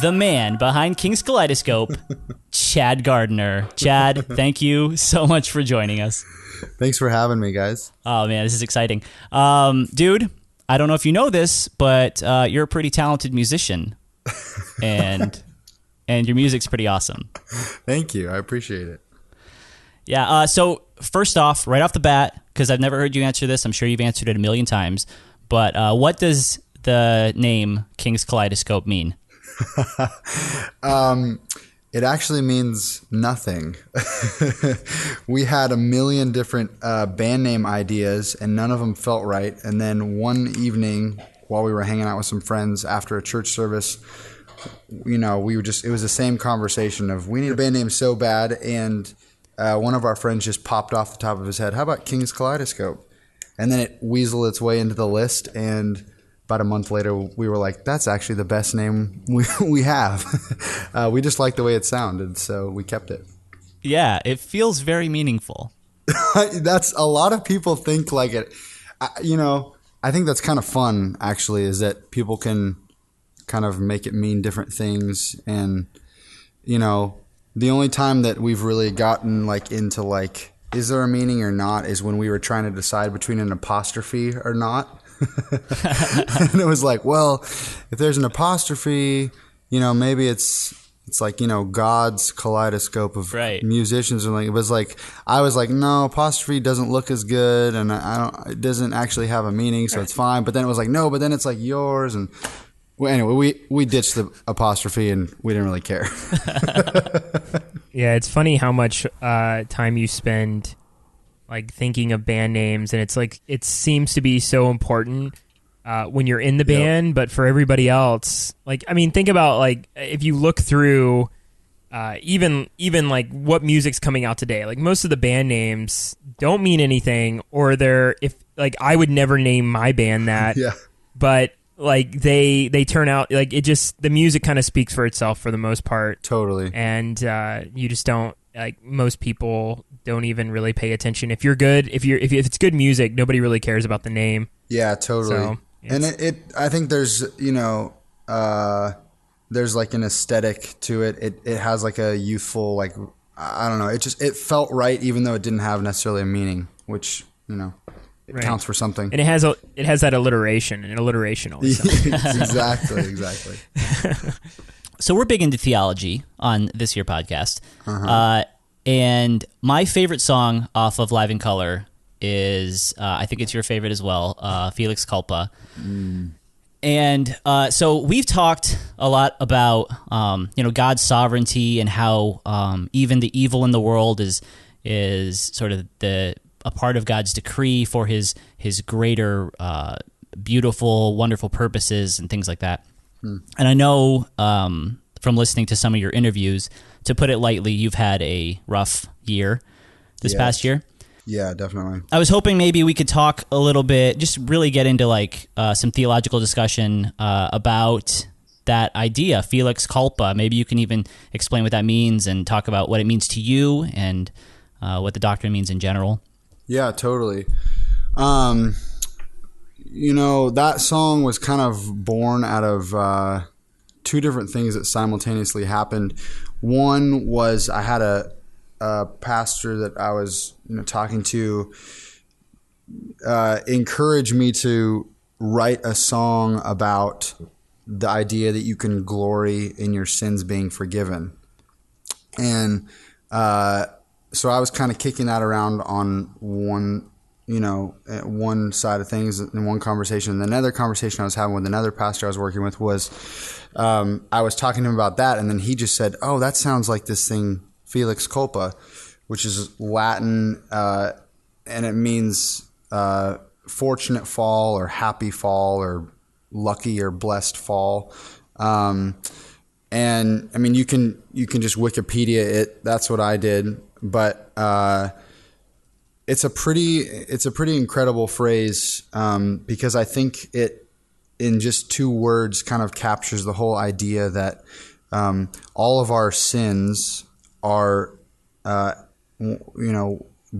the man behind King's Kaleidoscope, Chad Gardner. Chad, thank you so much for joining us. Thanks for having me, guys. Oh, man, this is exciting. Dude, I don't know if you know this, but you're a pretty talented musician, and your music's pretty awesome. Thank you. I appreciate it. Yeah, so first off, right off the bat, because I've never heard you answer this, I'm sure you've answered it a million times, but what does the name King's Kaleidoscope mean? It actually means nothing. We had a million different band name ideas, and none of them felt right. And then one evening, while we were hanging out with some friends after a church service, we were it was the same conversation of, we need a band name so bad, and one of our friends just popped off the top of his head, how about King's Kaleidoscope? And then it weaseled its way into the list, and about a month later, we were like, that's actually the best name we have. We just liked the way it sounded, so we kept it. Yeah, it feels very meaningful. That's a lot of people think like it. I think that's kind of fun, actually, is that people can kind of make it mean different things. And, the only time that we've really gotten into is there a meaning or not is when we were trying to decide between an apostrophe or not. And it was like, well, if there's an apostrophe, maybe it's like, God's kaleidoscope of musicians. And it was like, I was like, no, apostrophe doesn't look as good, and it doesn't actually have a meaning, so it's fine. But then it was like, no, but then it's like yours. And well, anyway, we ditched the apostrophe, and we didn't really care. Yeah, it's funny how much time you spend thinking of band names, and it's like it seems to be so important when you're in the band, but for everybody else, think about if you look through even what music's coming out today, most of the band names don't mean anything, or I would never name my band that, but they turn out the music kind of speaks for itself for the most part. Totally. And you just don't, most people don't even really pay attention. If you're good, if it's good music, nobody really cares about the name. Yeah, totally. So, and I think there's there's an aesthetic to it. It has a youthful, I don't know. It felt right, even though it didn't have necessarily a meaning, which it counts for something. And it has that alliteration, and alliteration always sounds. Exactly. So we're big into theology on this here podcast. And my favorite song off of Live in Color is, I think it's your favorite as well, Felix Culpa. And so we've talked a lot about, God's sovereignty and how even the evil in the world is sort of a part of God's decree for his greater, beautiful, wonderful purposes and things like that. And I know from listening to some of your interviews, to put it lightly, you've had a rough year this past year. Yeah, definitely. I was hoping maybe we could talk a little bit, just really get into some theological discussion about that idea, Felix Culpa. Maybe you can even explain what that means and talk about what it means to you and what the doctrine means in general. Yeah, totally. That song was kind of born out of two different things that simultaneously happened. One was I had a pastor that I was talking to encourage me to write a song about the idea that you can glory in your sins being forgiven. And so I was kind of kicking that around on one side of things in one conversation. And another conversation I was having with another pastor I was working with was I was talking to him about that, and then he just said, oh, that sounds like this thing, Felix Culpa, which is Latin, and it means fortunate fall or happy fall or lucky or blessed fall. And I mean, you can just Wikipedia it. That's what I did. But it's a pretty incredible phrase because I think it, in just two words, kind of captures the whole idea that all of our sins are,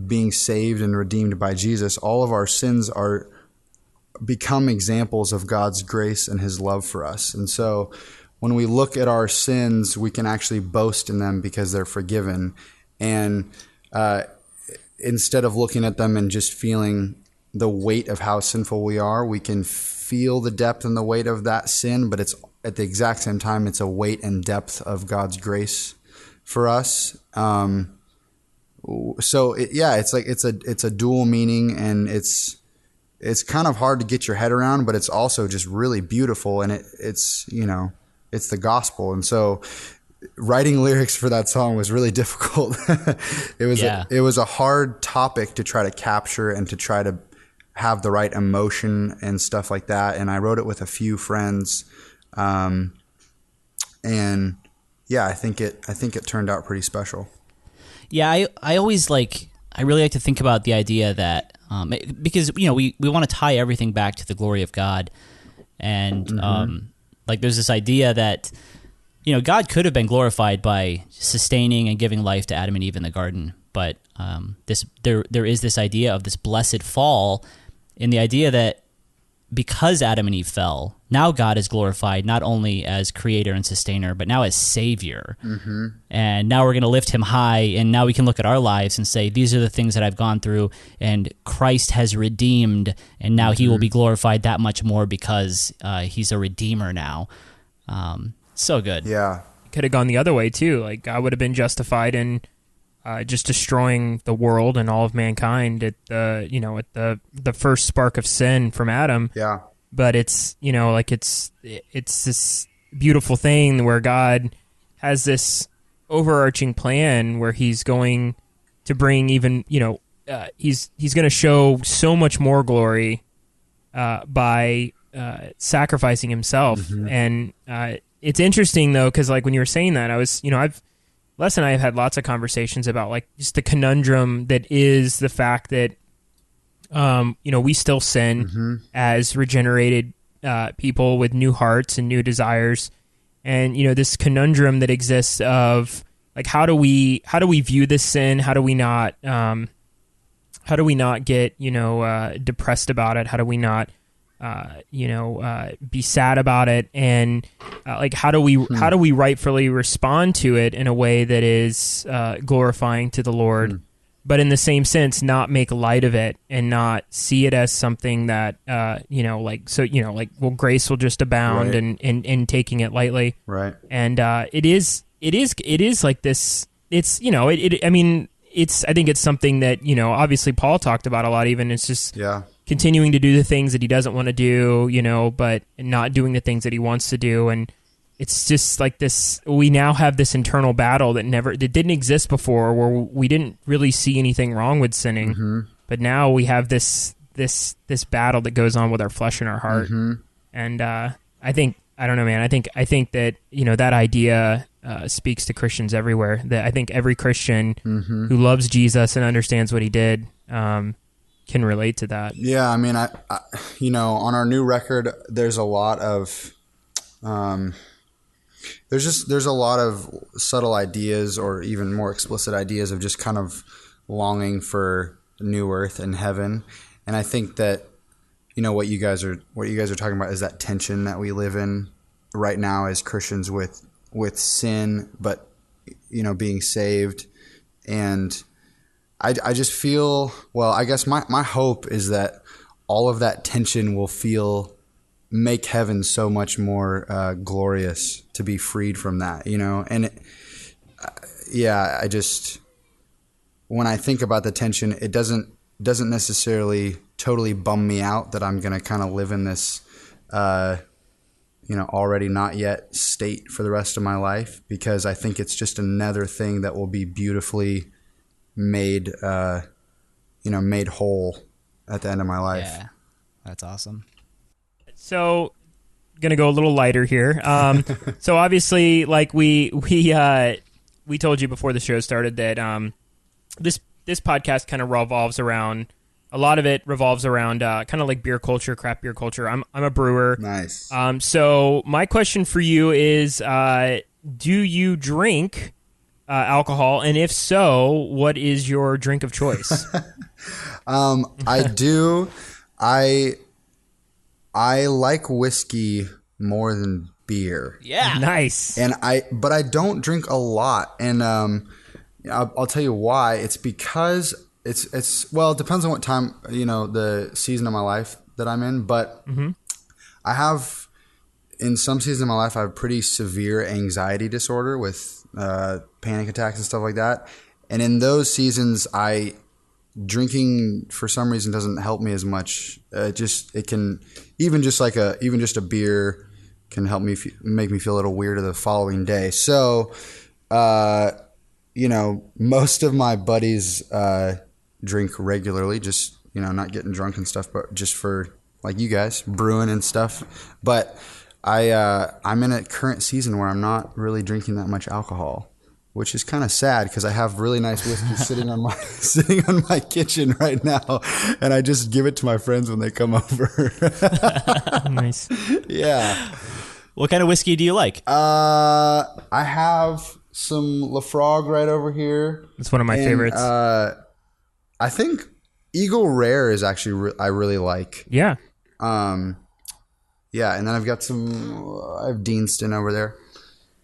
being saved and redeemed by Jesus. All of our sins become examples of God's grace and His love for us. And so when we look at our sins, we can actually boast in them because they're forgiven. And instead of looking at them and just feeling the weight of how sinful we are, we can feel the depth and the weight of that sin, but it's at the exact same time, it's a weight and depth of God's grace for us. So it's a dual meaning, and it's kind of hard to get your head around, but it's also just really beautiful, and it's the gospel. And so writing lyrics for that song was really difficult. It was a hard topic to try to capture and to try to have the right emotion and stuff like that. And I wrote it with a few friends. And yeah, I think it turned out pretty special. Yeah. I always I really like to think about the idea that, because, we want to tie everything back to the glory of God. And, there's this idea that, God could have been glorified by sustaining and giving life to Adam and Eve in the garden. But, there is this idea of this blessed fall, in the idea that because Adam and Eve fell, now God is glorified not only as creator and sustainer, but now as savior. Mm-hmm. And now we're going to lift him high, and now we can look at our lives and say, these are the things that I've gone through, and Christ has redeemed, and now he will be glorified that much more because he's a redeemer now. So good. Yeah. Could have gone the other way too. Like, God would have been justified in just destroying the world and all of mankind at the first spark of sin from Adam. Yeah. But it's it's this beautiful thing where God has this overarching plan where he's going to bring even he's going to show so much more glory by sacrificing himself. Mm-hmm. And it's interesting though, because when you were saying that, I was Les and I have had lots of conversations about just the conundrum that is the fact that we still sin as regenerated people with new hearts and new desires, and this conundrum that exists of how do we view this sin? How do we not get depressed about it? How do we not be sad about it? And how do we rightfully respond to it in a way that is glorifying to the Lord, but in the same sense, not make light of it and not see it as something that grace will just abound, right, and taking it lightly, right? And it is like this. It's I think it's something that obviously Paul talked about a lot. Even it's just continuing to do the things that he doesn't want to do, but not doing the things that he wants to do. And it's just like this, we now have this internal battle that didn't exist before, where we didn't really see anything wrong with sinning. But now we have this battle that goes on with our flesh and our heart. And I don't know, man. I think that, that idea speaks to Christians everywhere. That I think every Christian who loves Jesus and understands what he did, can relate to that. Yeah, I mean, I on our new record, there's a lot of, there's a lot of subtle ideas, or even more explicit ideas, of just kind of longing for new earth and heaven. And I think that, what you guys are talking about is that tension that we live in right now as Christians with sin, but being saved. And I just feel, well, I guess my hope is that all of that tension will make heaven so much more glorious to be freed from that, and I just, when I think about the tension, it doesn't necessarily totally bum me out that I'm going to kind of live in this, already not yet state for the rest of my life, because I think it's just another thing that will be beautifully made whole at the end of my life. Yeah, that's awesome. So, gonna go a little lighter here. So obviously, we told you before the show started that this podcast kind of revolves around, a lot of it revolves around kind of like beer culture, craft beer culture. I'm a brewer. Nice. So my question for you is, do you drink alcohol, and if so, what is your drink of choice? I do. I like whiskey more than beer. Yeah. Nice. But I don't drink a lot, and I'll tell you why. It's because it depends on what time, the season of my life that I'm in, but I have, in some seasons of my life, I have pretty severe anxiety disorder with panic attacks and stuff like that. And in those seasons, drinking for some reason doesn't help me as much. It can, even just a beer can help me make me feel a little weirder the following day. So, most of my buddies drink regularly, just, not getting drunk and stuff, but just for, like you guys, brewing and stuff. But I'm in a current season where I'm not really drinking that much alcohol, which is kind of sad because I have really nice whiskey sitting on my kitchen right now, and I just give it to my friends when they come over. Nice. Yeah. What kind of whiskey do you like? I have some Lafroig right over here. It's one of my favorites. I think Eagle Rare is actually I really like. Yeah. Yeah, and then I've got I have Deanston over there.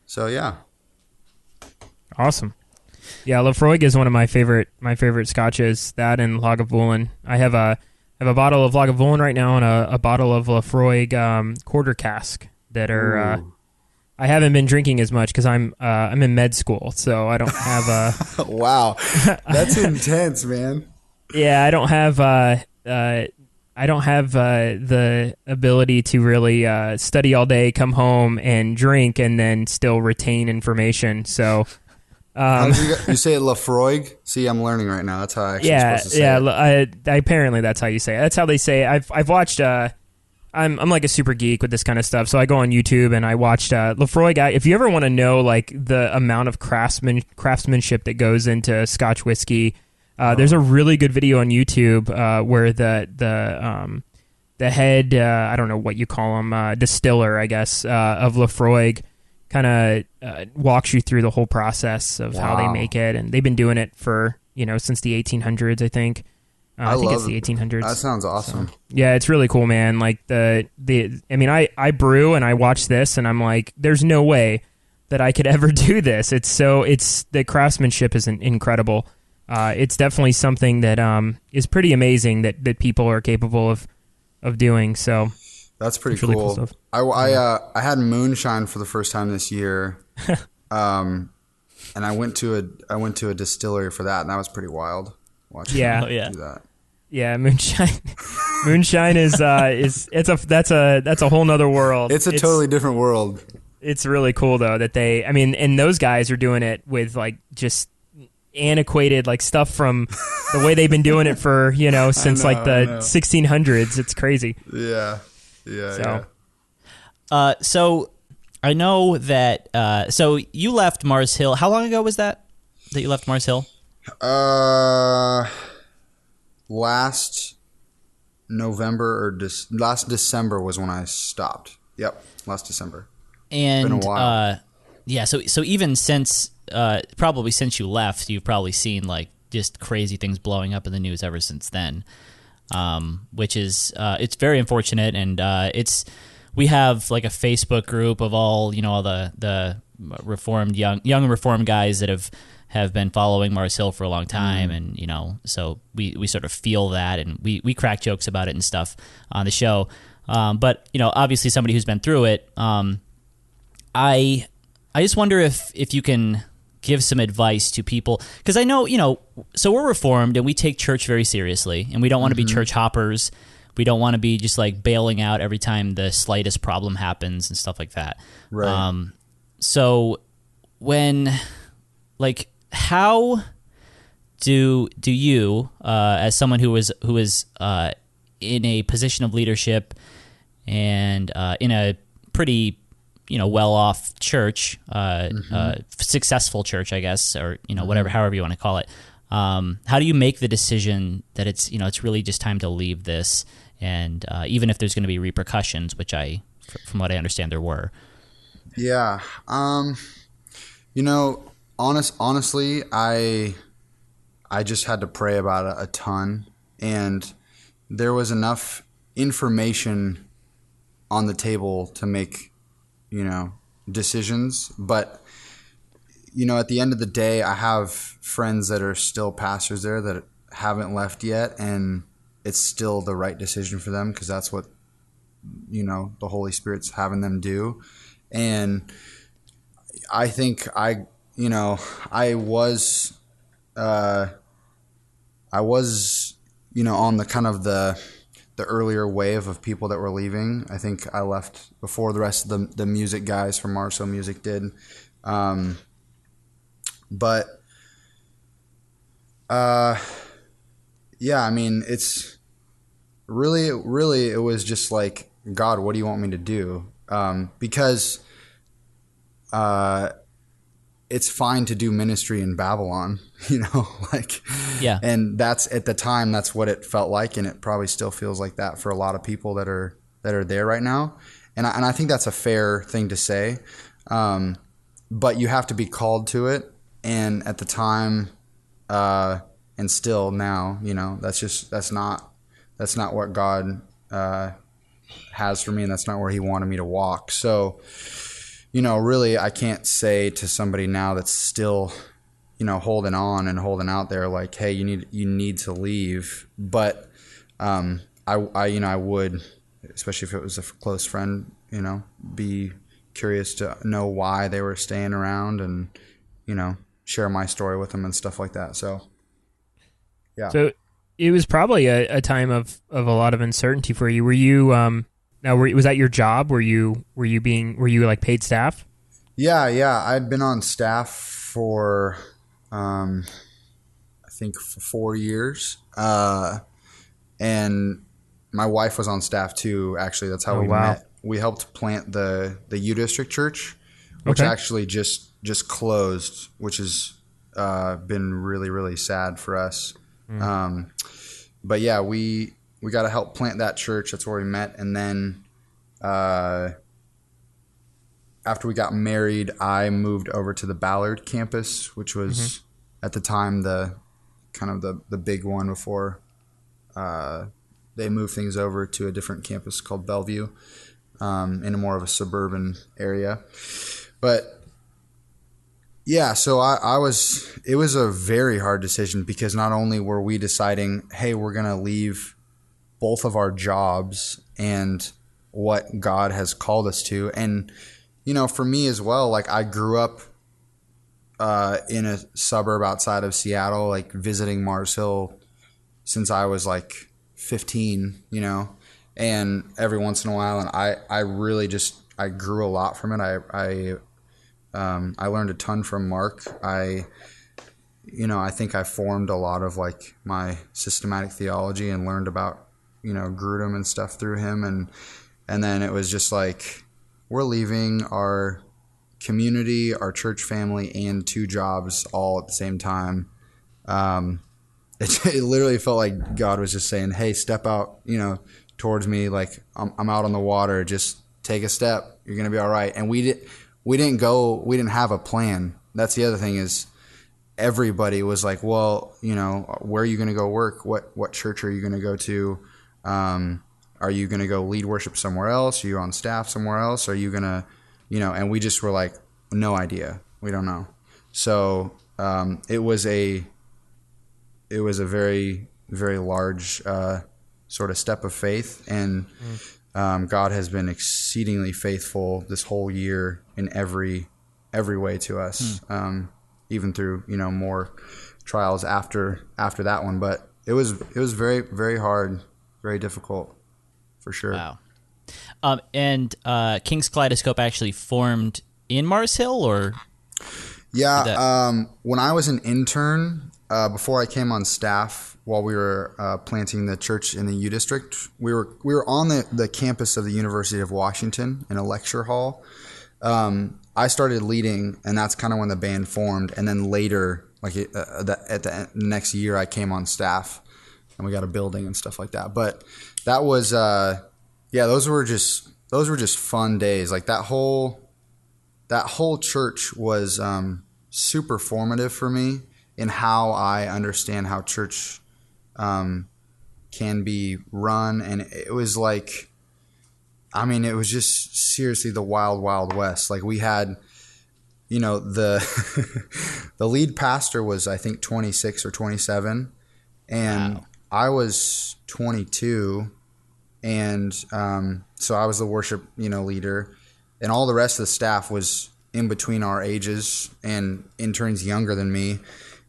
So yeah. Awesome. Yeah, Lafroig is one of my favorite scotches. That and Lagavulin. I have a bottle of Lagavulin right now and a bottle of Lafroig quarter cask that are. I haven't been drinking as much because I'm in med school, so I don't have a. Wow, that's intense, man. Yeah, I don't have the ability to really study all day, come home and drink, and then still retain information. So. You say Lafroig? See, I'm learning right now. That's how I supposed to say it. Apparently that's how you say it. That's how they say it. I've watched. I'm like a super geek with this kind of stuff, so I go on YouTube and I watched Lafroig. If you ever want to know like the amount of craftsmanship that goes into Scotch whiskey, there's a really good video on YouTube where the head I don't know what you call him, distiller, I guess, of Lafroig kind of walks you through the whole process of how they make it, and they've been doing it for since the 1800s, I think. I think it's the 1800s. That sounds awesome. So, yeah, it's really cool, man. Like I I brew and I watch this, and I'm like, there's no way that I could ever do this. The craftsmanship is incredible. It's definitely something that is pretty amazing that people are capable of doing. So. That's pretty cool. Really cool stuff. I had moonshine for the first time this year, and I went to a distillery for that, and that was pretty wild. Watching do that. Yeah, moonshine. Moonshine is that's a whole nother world. It's totally different world. It's really cool though that and those guys are doing it with like just antiquated like stuff from the way they've been doing it for since the 1600s. It's crazy. Yeah. Yeah. So I know that. So you left Mars Hill. How long ago was that you left Mars Hill? Last November or last December was when I stopped. Yep, last December. And it's been a while. So even since probably since you left, you've probably seen like just crazy things blowing up in the news ever since then. Which is it's very unfortunate, and we have like a Facebook group of all the reformed young reformed guys that have been following Mars Hill for a long time, and so we sort of feel that, and we crack jokes about it and stuff on the show. But obviously somebody who's been through it, I just wonder if you can give some advice to people, because I know, so we're Reformed and we take church very seriously, and we don't want to be church hoppers. We don't want to be just like bailing out every time the slightest problem happens and stuff like that. Right. So when, like, how do you, as someone who is in a position of leadership and in a pretty well-off church, successful church, I guess, or however you want to call it. How do you make the decision that it's really just time to leave this, and even if there's going to be repercussions, which from what I understand, there were. Yeah. Honestly, I just had to pray about it a ton, and there was enough information on the table to make decisions. But, at the end of the day, I have friends that are still pastors there that haven't left yet, and it's still the right decision for them because that's what, the Holy Spirit's having them do. And I think I was on the kind of the earlier wave of people that were leaving. I think I left before the rest of the music guys from Mars Hill Music did. But yeah, I mean, it's really, it was just like, God, what do you want me to do? Because it's fine to do ministry in Babylon, Yeah. And that's at the time, that's what it felt like. And it probably still feels like that for a lot of people that are there right now. And I think that's a fair thing to say. But you have to be called to it. And at the time, and still now, that's not what God, has for me. And that's not where he wanted me to walk. So, really, I can't say to somebody now that's still, holding on and holding out there, like, hey, you need to leave. But I would, especially if it was a close friend, be curious to know why they were staying around and, share my story with them and stuff like that. So, yeah. So it was probably a time of a lot of uncertainty for you. Were you was that your job? Were you like paid staff? Yeah. I'd been on staff for, I think 4 years. And my wife was on staff too, actually. That's how we met. We helped plant the U District Church, which actually just closed, which has been really, really sad for us. But yeah, we got to help plant that church. That's where we met. And then after we got married, I moved over to the Ballard campus, which was at the time the big one before they moved things over to a different campus called Bellevue, in a more of a suburban area. But yeah, so it was a very hard decision because not only were we deciding, hey, we're going to leave both of our jobs and what God has called us to. And, for me as well, like I grew up in a suburb outside of Seattle, like visiting Mars Hill since I was like 15, and every once in a while. And I really I grew a lot from it. I learned a ton from Mark. I think I formed a lot of like my systematic theology and learned about, Grudem and stuff through him. And then it was just like, we're leaving our community, our church family, and 2 jobs all at the same time. It literally felt like God was just saying, hey, step out, towards me. Like I'm out on the water. Just take a step. You're going to be all right. And we didn't have a plan. That's the other thing is everybody was like, well, where are you going to go work? What church are you going to go to? Are you going to go lead worship somewhere else? Are you on staff somewhere else? Are you going to, and we just were like, no idea. We don't know. So, it was a very, very large, sort of step of faith. And, God has been exceedingly faithful this whole year in every way to us, even through more trials after that one. But it was very, very hard, very difficult, for sure. Wow. And King's Kaleidoscope actually formed in Mars Hill, or? Yeah, when I was an intern, before I came on staff, while we were planting the church in the U District, we were on the campus of the University of Washington in a lecture hall. I started leading, and that's kind of when the band formed. And then later, like at the next year, I came on staff, and we got a building and stuff like that. But that was, those were just fun days. Like that whole church was super formative for me in how I understand how church can be run. And it was like, I mean, it was just seriously the wild, wild west. Like we had, the the lead pastor was, I think, 26 or 27, and Wow. I was 22, and so I was the worship, leader, and all the rest of the staff was in between our ages and interns younger than me.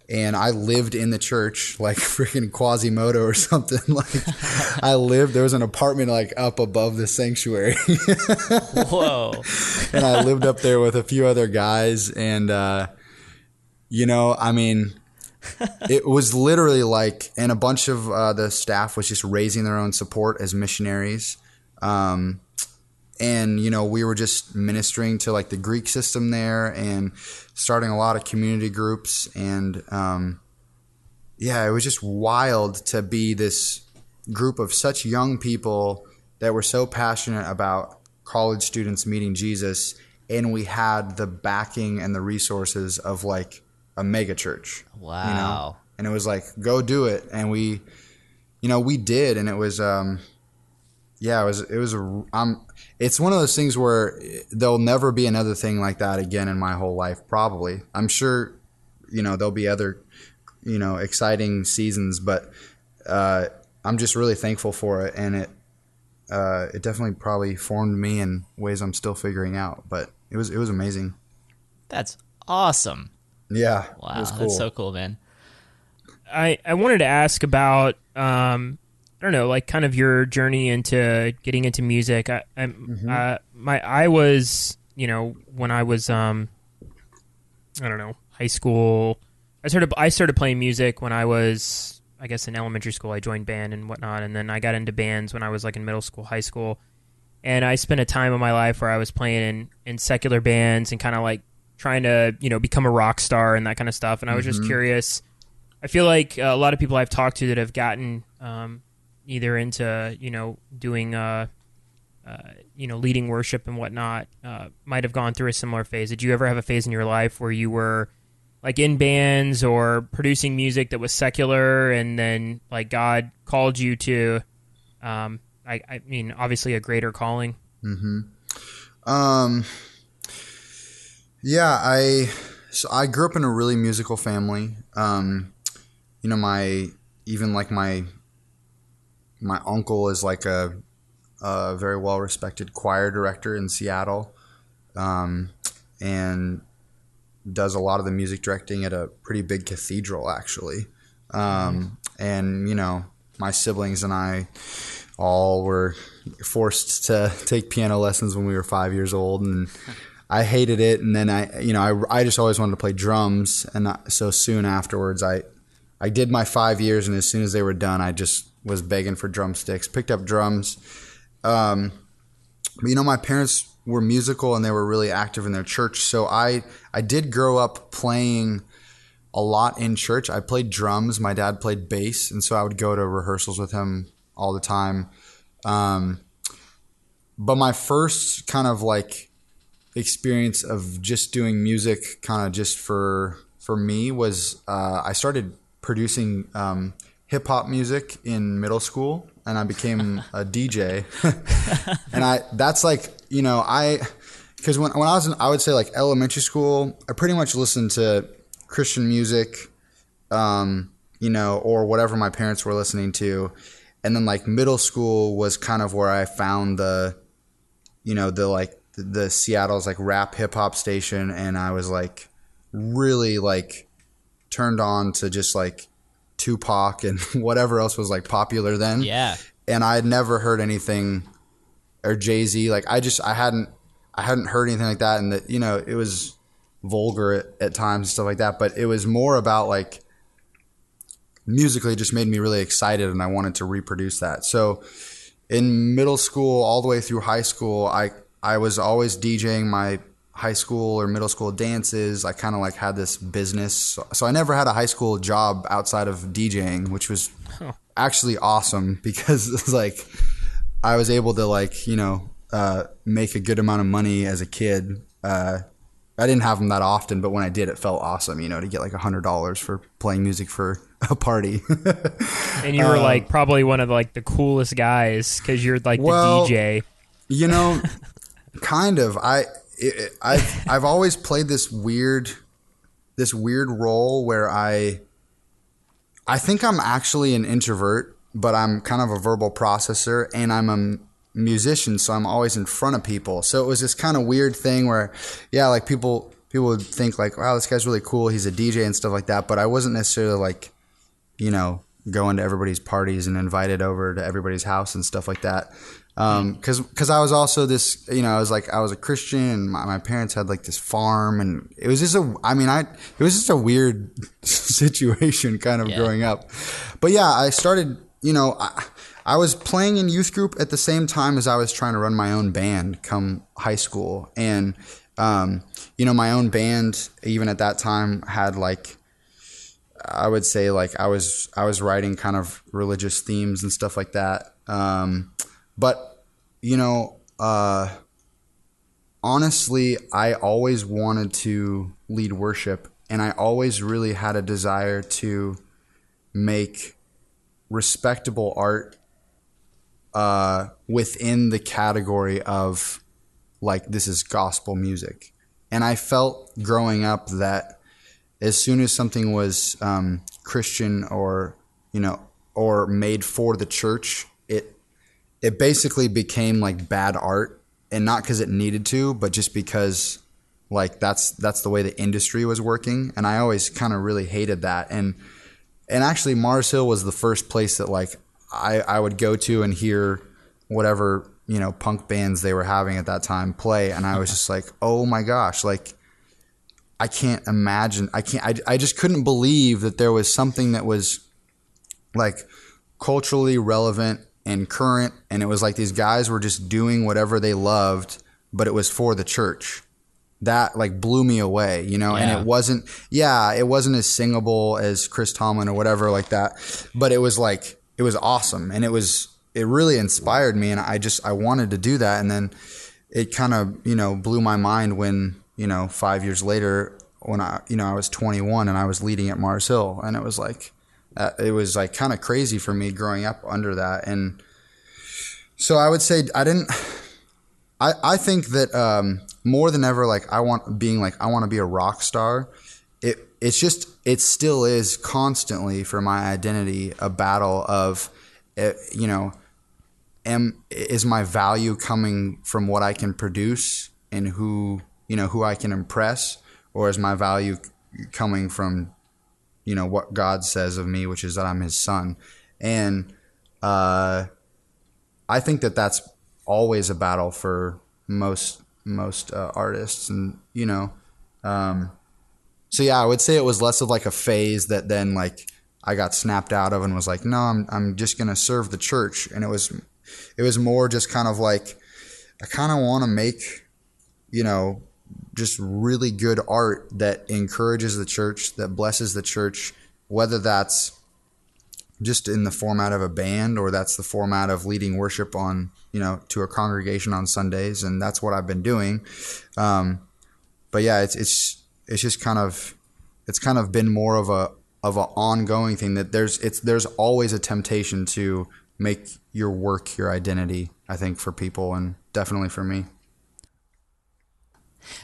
And I lived in the church like freaking Quasimodo or something. Like there was an apartment like up above the sanctuary. Whoa. And I lived up there with a few other guys. And, I mean, it was literally like, and a bunch of the staff was just raising their own support as missionaries. And, we were just ministering to like the Greek system there and starting a lot of community groups. And, it was just wild to be this group of such young people that were so passionate about college students meeting Jesus. And we had the backing and the resources of like a mega church. Wow. And it was like, go do it. And we did. And it was, it's one of those things where there'll never be another thing like that again in my whole life, probably. I'm sure, there'll be other, exciting seasons, but I'm just really thankful for it. And it definitely probably formed me in ways I'm still figuring out, but it was amazing. That's awesome. Yeah. Wow. It was cool. That's so cool, man. I wanted to ask about, I don't know, like kind of your journey into getting into music. I was, when I was, I don't know, high school. I started playing music when I was, I guess, in elementary school. I joined band and whatnot, and then I got into bands when I was like in middle school, high school, and I spent a time in my life where I was playing in secular bands and kind of like trying to, become a rock star and that kind of stuff. And I was just curious. I feel like a lot of people I've talked to that have gotten either into, doing, leading worship and whatnot, might have gone through a similar phase. Did you ever have a phase in your life where you were like in bands or producing music that was secular, and then like God called you to, I mean, obviously a greater calling? Yeah, I grew up in a really musical family. My uncle is like a very well-respected choir director in Seattle, and does a lot of the music directing at a pretty big cathedral, actually. And, my siblings and I all were forced to take piano lessons when we were 5 years old, and I hated it. And then I just always wanted to play drums. And so soon afterwards, I did my 5 years, and as soon as they were done, I just was begging for drumsticks, picked up drums. But, my parents were musical and they were really active in their church. So I did grow up playing a lot in church. I played drums. My dad played bass. And so I would go to rehearsals with him all the time. But my first kind of like experience of just doing music kind of just for me was I started producing hip hop music in middle school, and I became a DJ. And that's like, because when I was in, I would say like elementary school, I pretty much listened to Christian music, or whatever my parents were listening to. And then like middle school was kind of where I found the Seattle's like rap hip hop station. And I was like really like turned on to just like Tupac and whatever else was like popular then. Yeah. And I had never heard anything, or Jay-Z. Like I hadn't heard anything like that. And that, it was vulgar at times and stuff like that, but it was more about like musically it just made me really excited, and I wanted to reproduce that. So in middle school all the way through high school, I was always DJing my high school or middle school dances. I kind of like had this business. So I never had a high school job outside of DJing, which was actually awesome, because it's like I was able to like, make a good amount of money as a kid. I didn't have them that often, but when I did, it felt awesome, to get like $100 for playing music for a party. And you were like probably one of like the coolest guys, because you're like the DJ. You know, kind of. I've always played this weird role where I think I'm actually an introvert, but I'm kind of a verbal processor, and I'm a musician, so I'm always in front of people. So it was this kind of weird thing where, yeah, like people would think like, wow, this guy's really cool. He's a DJ and stuff like that. But I wasn't necessarily like, you know, going to everybody's parties and invited over to everybody's house and stuff like that. Cause I was also this, you know, I was a Christian, and my parents had like this farm, and it was just it was just a weird situation kind of growing up. But yeah, I started, you know, I was playing in youth group at the same time as I was trying to run my own band come high school. And, you know, my own band, even at that time, had like, I would say like I was writing kind of religious themes and stuff like that. But, you know, honestly, I always wanted to lead worship, and I always really had a desire to make respectable art within the category of like, this is gospel music. And I felt growing up that as soon as something was Christian or, you know, or made for the church, it basically became like bad art, and not because it needed to, but just because like that's the way the industry was working. And I always kind of really hated that. And actually Mars Hill was the first place that like I would go to and hear whatever, you know, punk bands they were having at that time play. And I was just like, oh my gosh, like I can't imagine. I just couldn't believe that there was something that was like culturally relevant and current. And it was like these guys were just doing whatever they loved, but it was for the church. That like blew me away, you know. And it wasn't as singable as Chris Tomlin or whatever like that, but it was like, it was awesome. And it really inspired me. And I wanted to do that. And then it kind of, you know, blew my mind when, you know, 5 years later, when I was 21 and I was leading at Mars Hill, and it was like kind of crazy for me growing up under that. And so I would say I think that more than ever, like I want to be a rock star. It still is constantly for my identity a battle of, you know, is my value coming from what I can produce and who I can impress, or is my value coming from, you know, what God says of me, which is that I'm His son. And I think that that's always a battle for most artists, and you know, so yeah, I would say it was less of like a phase that then like I got snapped out of and was like, no, I'm just gonna serve the church. And it was more just kind of like, I kind of want to make, you know, just really good art that encourages the church, that blesses the church, whether that's just in the format of a band or that's the format of leading worship on, you know, to a congregation on Sundays. And that's what I've been doing. But yeah, it's just kind of been more of a ongoing thing, that there's always a temptation to make your work your identity, I think, for people, and definitely for me.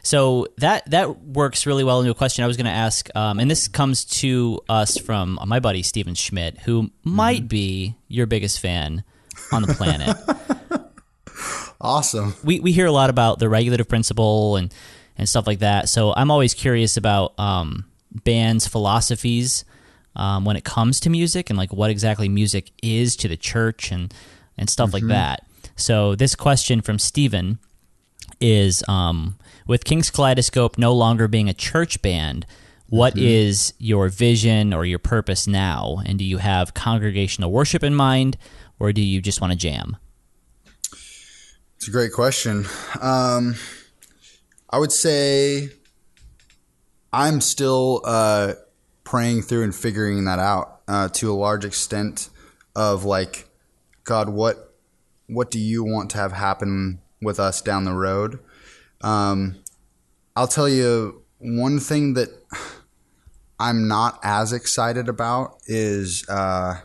So that works really well into a question I was going to ask, and this comes to us from my buddy Steven Schmidt, who might be your biggest fan on the planet. Awesome. We hear a lot about the regulative principle and stuff like that, so I'm always curious about bands' philosophies when it comes to music, and like what exactly music is to the church and stuff like that. So this question from Steven is, with King's Kaleidoscope no longer being a church band, what is your vision or your purpose now? And do you have congregational worship in mind, or do you just want to jam? It's a great question. I would say I'm still praying through and figuring that out to a large extent, of like, God, what do you want to have happen with us down the road? I'll tell you one thing that I'm not as excited about is, and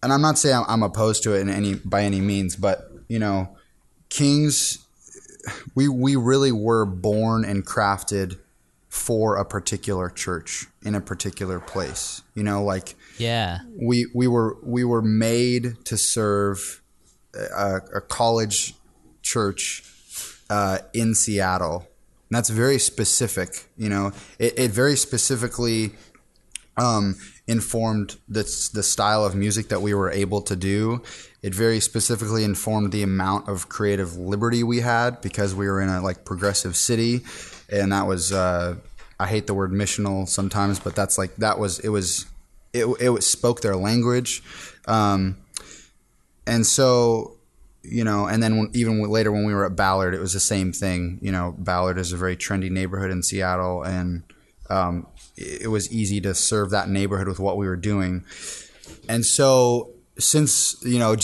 I'm not saying I'm opposed to it by any means, but you know, Kings, we really were born and crafted for a particular church in a particular place. You know, like we were made to serve a college church in Seattle. And that's very specific. You know, it very specifically informed the style of music that we were able to do. It very specifically informed the amount of creative liberty we had because we were in a like progressive city, and that was I hate the word missional sometimes, but that's like it spoke their language, and so you know, and then even later when we were at Ballard, it was the same thing. You know, Ballard is a very trendy neighborhood in Seattle, and it was easy to serve that neighborhood with what we were doing, and so. Since, you know,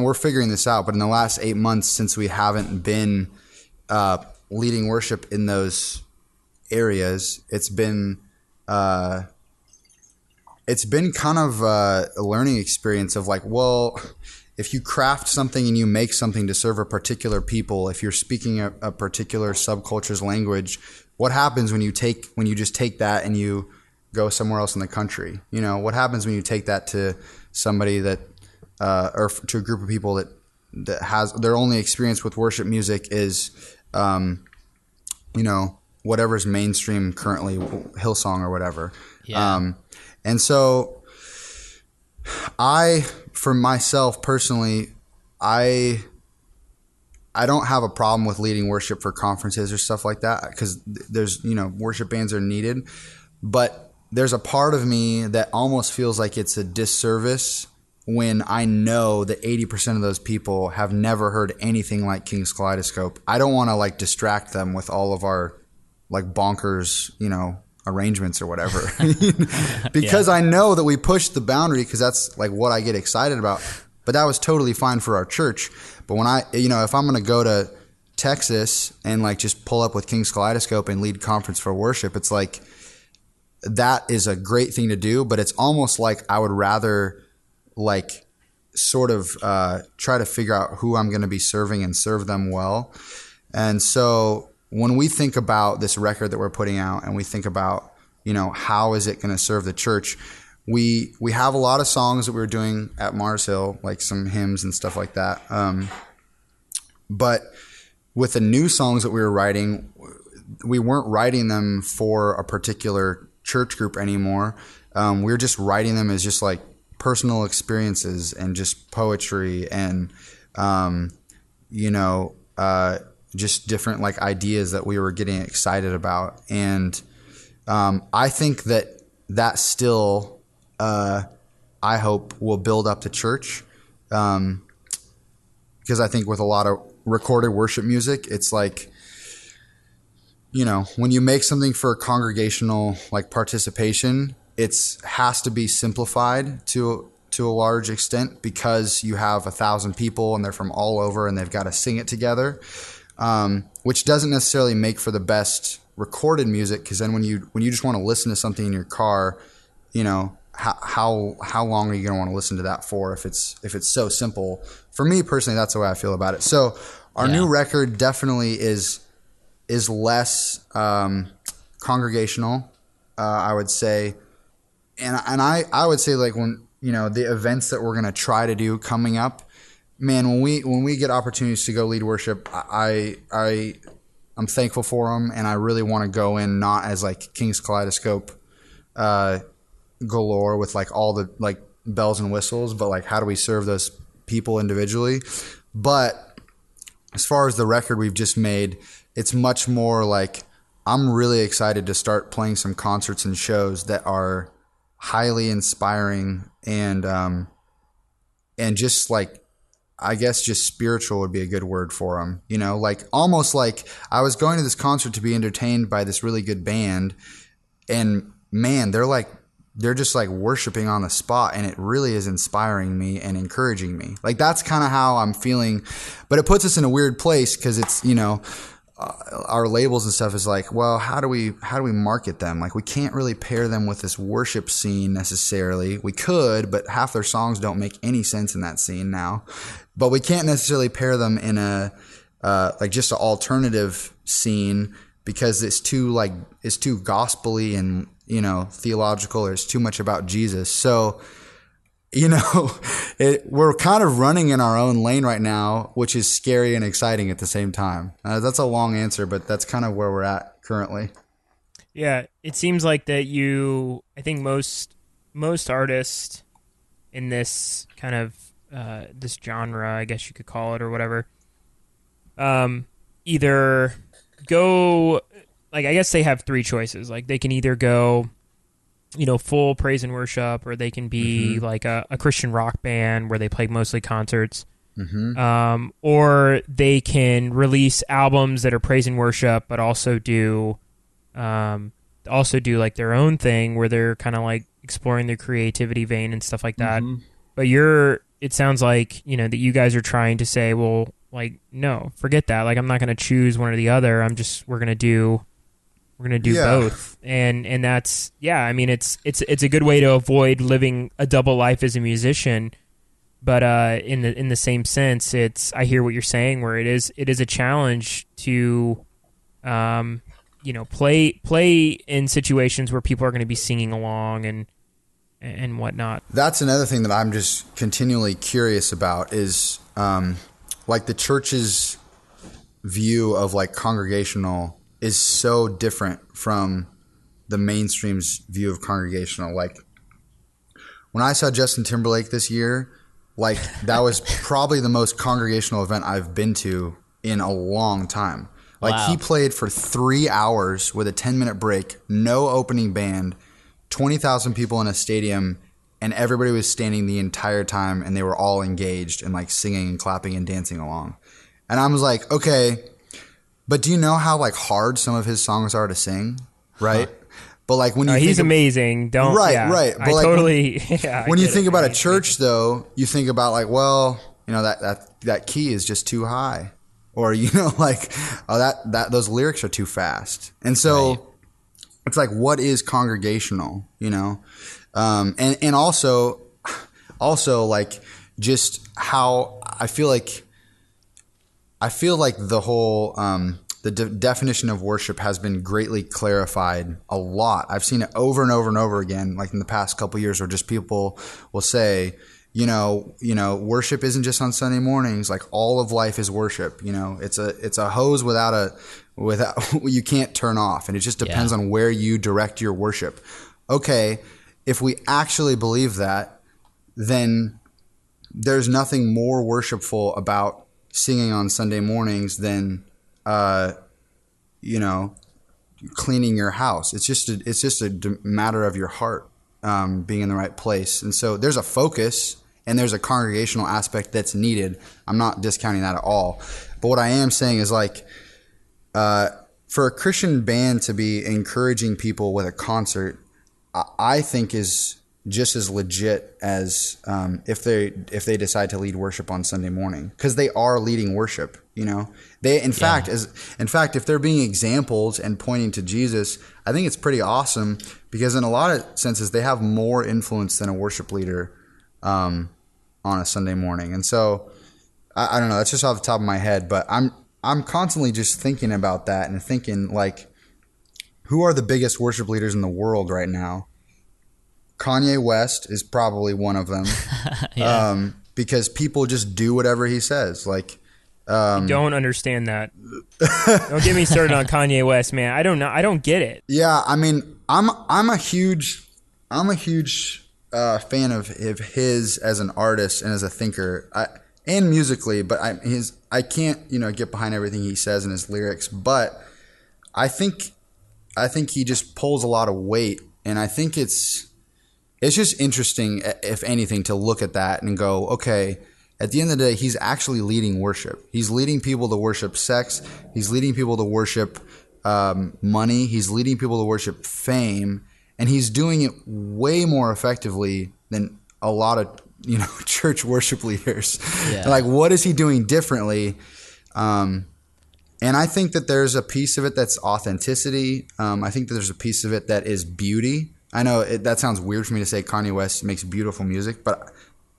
we're figuring this out, but in the last 8 months since we haven't been leading worship in those areas, it's been kind of a learning experience of like, well, if you craft something and you make something to serve a particular people, if you're speaking a particular subculture's language, what happens when you just take that and you go somewhere else in the country? You know, what happens when you take that to somebody that or to a group of people that has their only experience with worship music is, you know, whatever's mainstream currently, Hillsong or whatever. Yeah. And so for myself personally, I don't have a problem with leading worship for conferences or stuff like that because there's, you know, worship bands are needed, but there's a part of me that almost feels like it's a disservice when I know that 80% of those people have never heard anything like King's Kaleidoscope. I don't want to like distract them with all of our like bonkers, you know, arrangements or whatever, because I know that we pushed the boundary because that's like what I get excited about. But that was totally fine for our church. But when if I'm going to go to Texas and like just pull up with King's Kaleidoscope and lead conference for worship, it's like, that is a great thing to do, but it's almost like I would rather like sort of try to figure out who I'm going to be serving and serve them well. And so when we think about this record that we're putting out and we think about, you know, how is it going to serve the church, we have a lot of songs that we were doing at Mars Hill, like some hymns and stuff like that. But with the new songs that we were writing, we weren't writing them for a particular church group anymore. We were just writing them as just like personal experiences and just poetry and, you know, just different like ideas that we were getting excited about. And I think that still, I hope will build up the church. Because I think with a lot of recorded worship music, it's like, you know, when you make something for congregational like participation, has to be simplified to a large extent because you have 1,000 people and they're from all over and they've got to sing it together, which doesn't necessarily make for the best recorded music. Because then when you just want to listen to something in your car, you know, how long are you going to want to listen to that for if it's so simple? For me personally, that's the way I feel about it. So our new record definitely is less congregational, I would say. And I would say like when, you know, the events that we're going to try to do coming up, man, when we get opportunities to go lead worship, I'm thankful for them. And I really want to go in not as like King's Kaleidoscope galore with like all the like bells and whistles, but like how do we serve those people individually? But as far as the record we've just made, it's much more like I'm really excited to start playing some concerts and shows that are highly inspiring and just like, I guess just spiritual would be a good word for them. You know, like almost like I was going to this concert to be entertained by this really good band, and man, they're just like worshiping on the spot, and it really is inspiring me and encouraging me. Like that's kind of how I'm feeling, but it puts us in a weird place because it's, you know, our labels and stuff is like, well, how do we market them? Like we can't really pair them with this worship scene necessarily. We could, but half their songs don't make any sense in that scene now. But we can't necessarily pair them in a like just an alternative scene because it's too gospel-y and, you know, theological, or it's too much about Jesus. So, you know, we're kind of running in our own lane right now, which is scary and exciting at the same time. That's a long answer, but that's kind of where we're at currently. Yeah, it seems like that I think most artists in this kind of this genre, I guess you could call it, or whatever, either go, like, I guess they have three choices. Like, they can either go, you know, full praise and worship, or they can be like a Christian rock band where they play mostly concerts, or they can release albums that are praise and worship, but also do like their own thing where they're kind of like exploring their creativity vein and stuff like that. But it sounds like, you know, that you guys are trying to say, well, like, no, forget that. Like, I'm not going to choose one or the other. we're going to do both. And that's, yeah, I mean, it's a good way to avoid living a double life as a musician. But in the same sense, I hear what you're saying, where it is a challenge to, you know, play in situations where people are going to be singing along and whatnot. That's another thing that I'm just continually curious about is, like, the church's view of like congregational is so different from the mainstream's view of congregational. Like, when I saw Justin Timberlake this year, like, that was probably the most congregational event I've been to in a long time. Like, wow. He played for 3 hours with a 10-minute break, no opening band, 20,000 people in a stadium, and everybody was standing the entire time, and they were all engaged and like singing and clapping and dancing along. And I was like, okay, but do you know how like hard some of his songs are to sing, right? But like when you he's amazing. Don't right, yeah, right. But I like totally. When you think about a church, though, you think about like, well, you know, that key is just too high, or, you know, like, oh, that those lyrics are too fast, and so it's like, what is congregational, you know, and also like just how I feel like the whole the definition of worship has been greatly clarified a lot. I've seen it over and over and over again, like in the past couple of years, where just people will say, you know, worship isn't just on Sunday mornings. Like, all of life is worship. You know, it's a hose without you can't turn off, and it just depends on where you direct your worship. Okay, if we actually believe that, then there's nothing more worshipful about singing on Sunday mornings than, you know, cleaning your house. It's just a matter of your heart being in the right place. And so there's a focus and there's a congregational aspect that's needed. I'm not discounting that at all. But what I am saying is, like, for a Christian band to be encouraging people with a concert, I think is just as legit as if they decide to lead worship on Sunday morning, because they are leading worship. You know, in fact, if they're being examples and pointing to Jesus, I think it's pretty awesome, because in a lot of senses they have more influence than a worship leader on a Sunday morning. And so I don't know, that's just off the top of my head, but I'm constantly just thinking about that and thinking, like, who are the biggest worship leaders in the world right now? Kanye West is probably one of them. Because people just do whatever he says. Like, I don't understand that. Don't get me started on Kanye West, man. I don't know. I don't get it. Yeah, I mean, I'm a huge fan of his as an artist and as a thinker, and musically. But I can't, you know, get behind everything he says in his lyrics. But I think he just pulls a lot of weight, and I think it's just interesting, if anything, to look at that and go, okay, at the end of the day, he's actually leading worship. He's leading people to worship sex. He's leading people to worship money. He's leading people to worship fame. And he's doing it way more effectively than a lot of, you know, church worship leaders. Yeah. Like, what is he doing differently? And I think that there's a piece of it that's authenticity. I think that there's a piece of it that is beauty. I know that sounds weird for me to say Kanye West makes beautiful music, but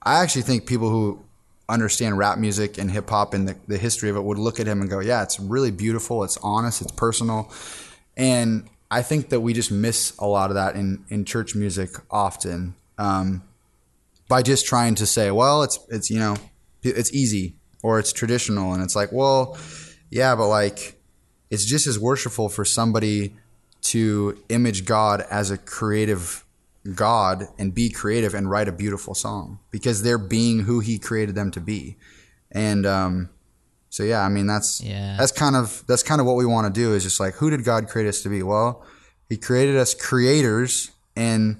I actually think people who understand rap music and hip hop and the history of it would look at him and go, yeah, it's really beautiful. It's honest. It's personal. And I think that we just miss a lot of that in church music often, by just trying to say, well, it's, you know, it's easy or it's traditional. And it's like, well, yeah, but like, it's just as worshipful for somebody to image God as a creative God and be creative and write a beautiful song because they're being who he created them to be. And so yeah, I mean that's kind of what we want to do is just like, who did God create us to be? Well, he created us creators, and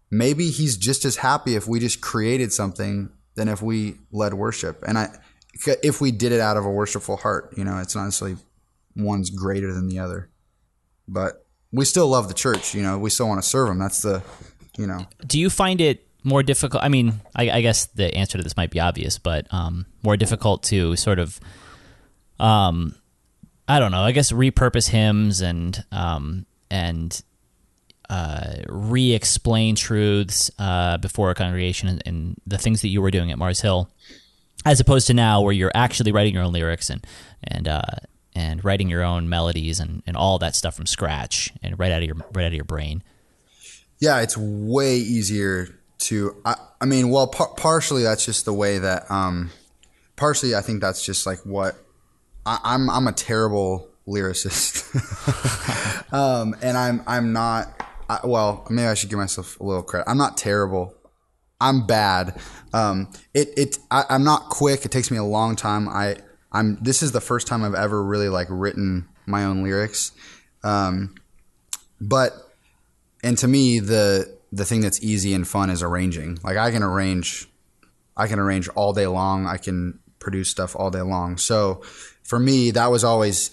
maybe he's just as happy if we just created something than if we led worship. And if we did it out of a worshipful heart, you know, it's not necessarily one's greater than the other, but we still love the church, you know, we still want to serve them. That's the, you know. Do you find it more difficult? I mean, I guess the answer to this might be obvious, but more difficult to sort of, I don't know, I guess repurpose hymns and re-explain truths before a congregation and the things that you were doing at Mars Hill, as opposed to now where you're actually writing your own lyrics and writing your own melodies and all that stuff from scratch and right out of your brain. Yeah, it's way easier to. I mean, well, partially that's just the way that. Partially, I think that's just like what I'm a terrible lyricist, and I'm not. Well, maybe I should give myself a little credit. I'm not terrible. I'm bad. I'm not quick. It takes me a long time. This is the first time I've ever really like written my own lyrics, but. And to me, the thing that's easy and fun is arranging. Like I can arrange all day long. I can produce stuff all day long. So for me, that was always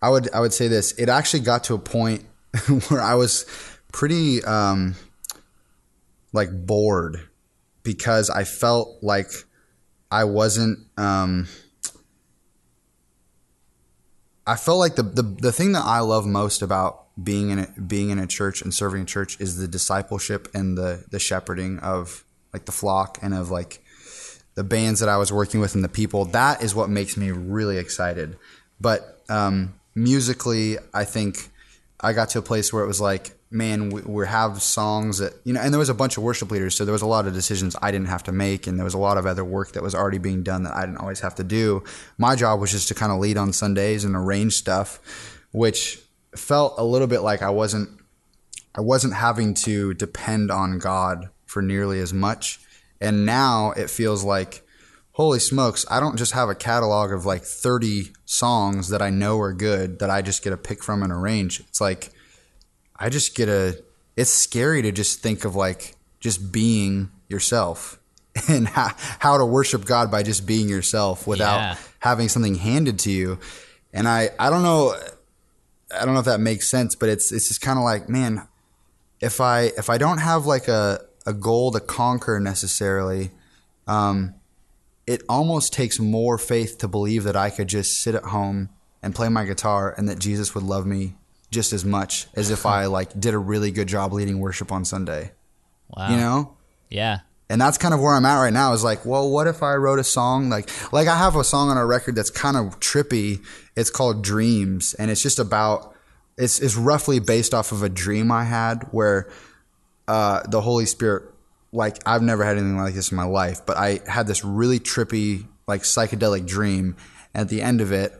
I would say this. It actually got to a point where I was pretty like bored because I felt like I wasn't. I felt like the thing that I love most about being in a church and serving in church is the discipleship and the shepherding of like the flock and of like the bands that I was working with and the people. That is what makes me really excited. But musically, I think I got to a place where it was like, man, we have songs that, you know, and there was a bunch of worship leaders, so there was a lot of decisions I didn't have to make, and there was a lot of other work that was already being done that I didn't always have to do. My job was just to kind of lead on Sundays and arrange stuff, which felt a little bit like I wasn't having to depend on God for nearly as much. And now it feels like, holy smokes, I don't just have a catalog of like 30 songs that I know are good that I just get to pick from and arrange. It's like I just it's scary to just think of like just being yourself and how to worship God by just being yourself without having something handed to you. And I don't know if that makes sense, but it's just kind of like, man, if I don't have like a goal to conquer necessarily, it almost takes more faith to believe that I could just sit at home and play my guitar and that Jesus would love me just as much as if I like did a really good job leading worship on Sunday. Wow. You know? Yeah. And that's kind of where I'm at right now is like, well, what if I wrote a song like I have a song on a record that's kind of trippy. It's called Dreams, and it's just about it's roughly based off of a dream I had where the Holy Spirit, like I've never had anything like this in my life, but I had this really trippy like psychedelic dream. And at the end of it,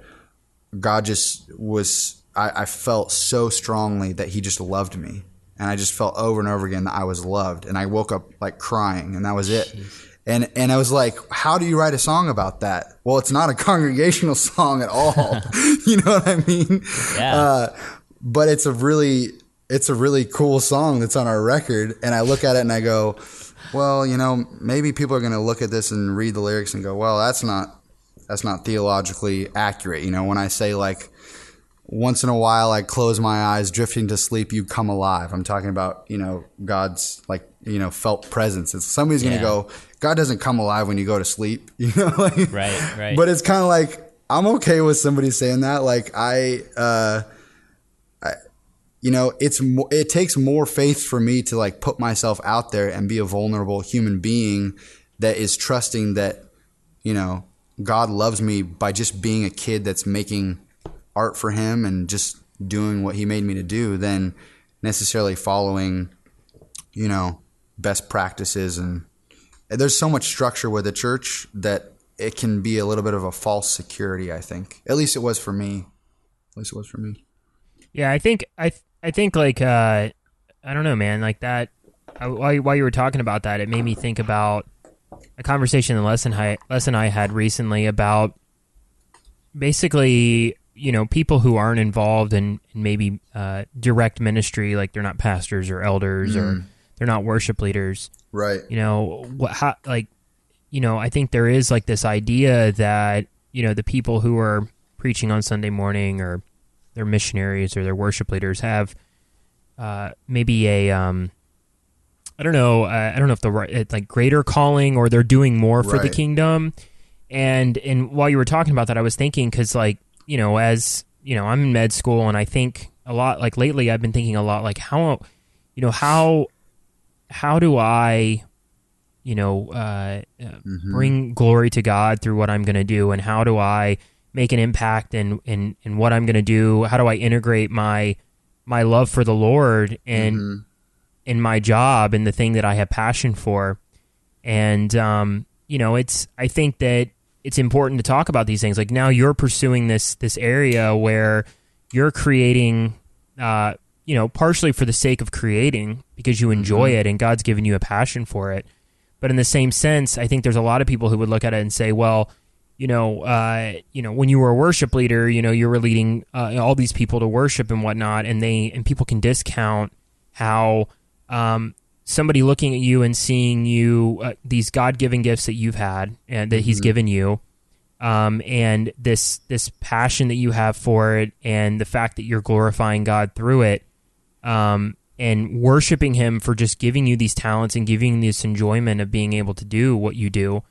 God just was I felt so strongly that he just loved me. And I just felt over and over again that I was loved. And I woke up like crying, and that was it. Jeez. And I was like, how do you write a song about that? Well, it's not a congregational song at all. You know what I mean? Yeah. But it's a really cool song that's on our record. And I look at it and I go, well, you know, maybe people are going to look at this and read the lyrics and go, well, that's not theologically accurate. You know, when I say like, once in a while I close my eyes, drifting to sleep, you come alive. I'm talking about, you know, God's like, you know, felt presence. It's, somebody's going to go, God doesn't come alive when you go to sleep, you know? Like, right. But it's kind of like, I'm okay with somebody saying that. Like you know, it takes more faith for me to like put myself out there and be a vulnerable human being that is trusting that, you know, God loves me by just being a kid that's making art for him and just doing what he made me to do, than necessarily following, you know, best practices. And there's so much structure with the church that it can be a little bit of a false security, I think. At least it was for me. Yeah, I think like I don't know, man. Like that. While you were talking about that, it made me think about a conversation the lesson I had recently about basically, you know, people who aren't involved in maybe direct ministry, like they're not pastors or elders or they're not worship leaders, right? You know, I think there is like this idea that, you know, the people who are preaching on Sunday morning or they're missionaries or they're worship leaders have maybe a I don't know if the right, like greater calling, or they're doing more for the kingdom. And while you were talking about that, I was thinking, because like, you know, as you know, I'm in med school, and I think a lot, like lately I've been thinking a lot like how do I, you know, bring glory to God through what I'm going to do, and how do I make an impact in what I'm going to do? How do I integrate my love for the Lord and in my job and the thing that I have passion for? And you know, I think that it's important to talk about these things. Like now you're pursuing this area where you're creating, you know, partially for the sake of creating because you enjoy it and God's given you a passion for it. But in the same sense, I think there's a lot of people who would look at it and say, well, you know, when you were a worship leader, you know, you were leading all these people to worship and whatnot, and people can discount how somebody looking at you and seeing you, these God-given gifts that you've had and that He's given you, and this passion that you have for it, and the fact that you're glorifying God through it, and worshiping Him for just giving you these talents and giving you this enjoyment of being able to do what you do.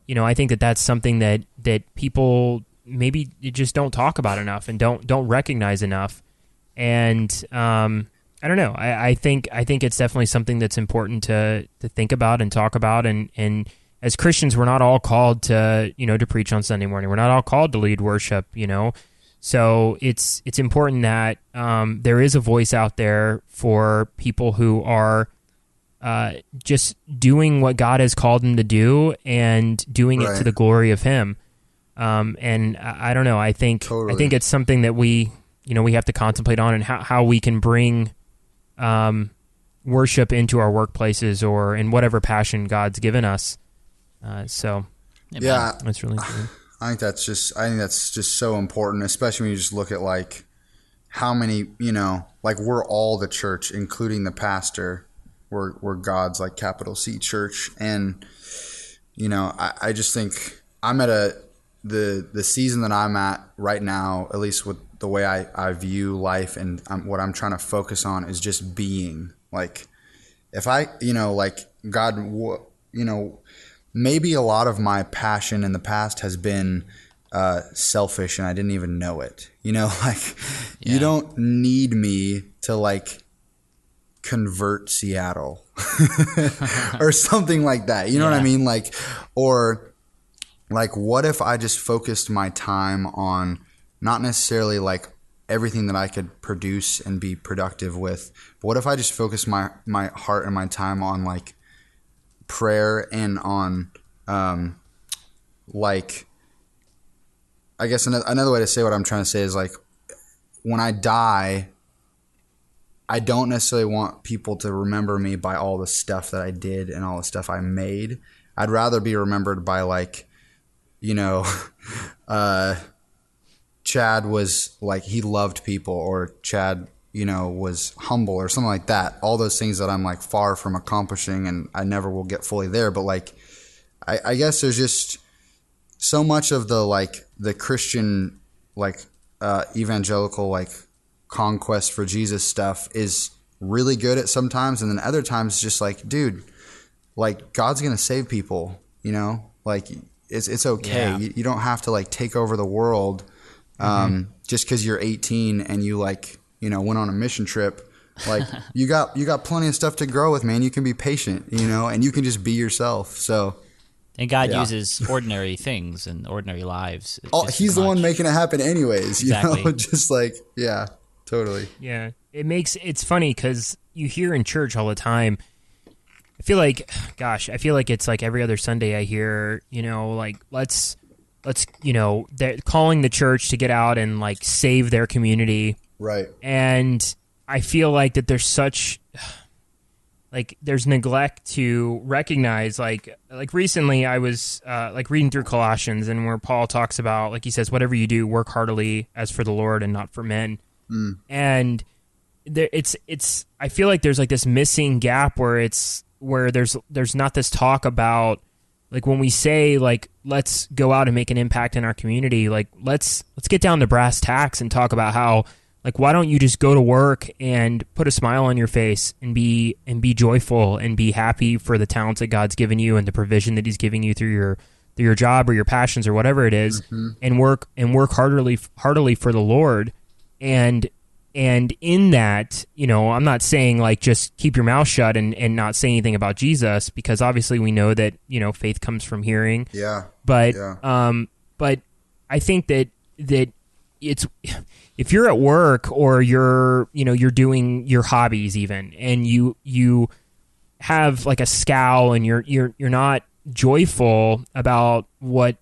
You know, I think that that's something that people maybe just don't talk about enough and don't recognize enough. And I don't know. I think it's definitely something that's important to think about and talk about. And as Christians, we're not all called to, you know, to preach on Sunday morning. We're not all called to lead worship, you know. So it's important that there is a voice out there for people who are just doing what God has called them to do and doing it to the glory of Him. And I don't know. I think it's something that we have to contemplate on, and how we can bring worship into our workplaces or in whatever passion God's given us. So that's really cool. I think that's just so important, especially when you just look at like how many, you know, like we're all the church, including the pastor. We're God's like capital C church. And, you know, I just think I'm at the season that I'm at right now, at least with the way I view life, and what I'm trying to focus on is just being. Like, if I, you know, like God, you know, maybe a lot of my passion in the past has been selfish and I didn't even know it. You know, like you don't need me to like convert Seattle or something like that. You know what I mean? Like, or like, what if I just focused my time on not necessarily like everything that I could produce and be productive with, but what if I just focused my heart and my time on like prayer and on like, I guess another way to say what I'm trying to say is like, when I die, I don't necessarily want people to remember me by all the stuff that I did and all the stuff I made. I'd rather be remembered by like, you know, Chad was like, he loved people, or Chad, you know, was humble or something like that. All those things that I'm like far from accomplishing and I never will get fully there. But like, I guess there's just so much of the like the Christian like evangelical like conquest for Jesus stuff is really good at sometimes, and then other times just like, dude, like God's gonna save people, you know, like it's okay. You don't have to like take over the world just because you're 18 and you like, you know, went on a mission trip Like you got plenty of stuff to grow with, man. You can be patient, and you can just be yourself. So. And God uses ordinary things and ordinary lives. He's the one making it happen anyways, exactly. Just like, yeah, totally. Yeah. It's funny because you hear in church all the time, I feel like it's like every other Sunday I hear, like, let's they're calling the church to get out and like save their community. Right. And I feel like that there's such... like there's neglect to recognize like recently I was like reading through Colossians, and where Paul talks about, like he says, whatever you do, work heartily as for the Lord and not for men. And it's I feel like there's like this missing gap where there's not this talk about, like, when we say like let's go out and make an impact in our community, like let's get down to brass tacks and talk about how, like, why don't you just go to work and put a smile on your face and be joyful and be happy for the talents that God's given you and the provision that He's giving you through your job or your passions or whatever it is, and work heartily for the Lord. And in that, I'm not saying like just keep your mouth shut and not say anything about Jesus, because obviously we know that faith comes from hearing. Yeah. But I think that it's, if you're at work or you're doing your hobbies even, and you have like a scowl and you're not joyful about what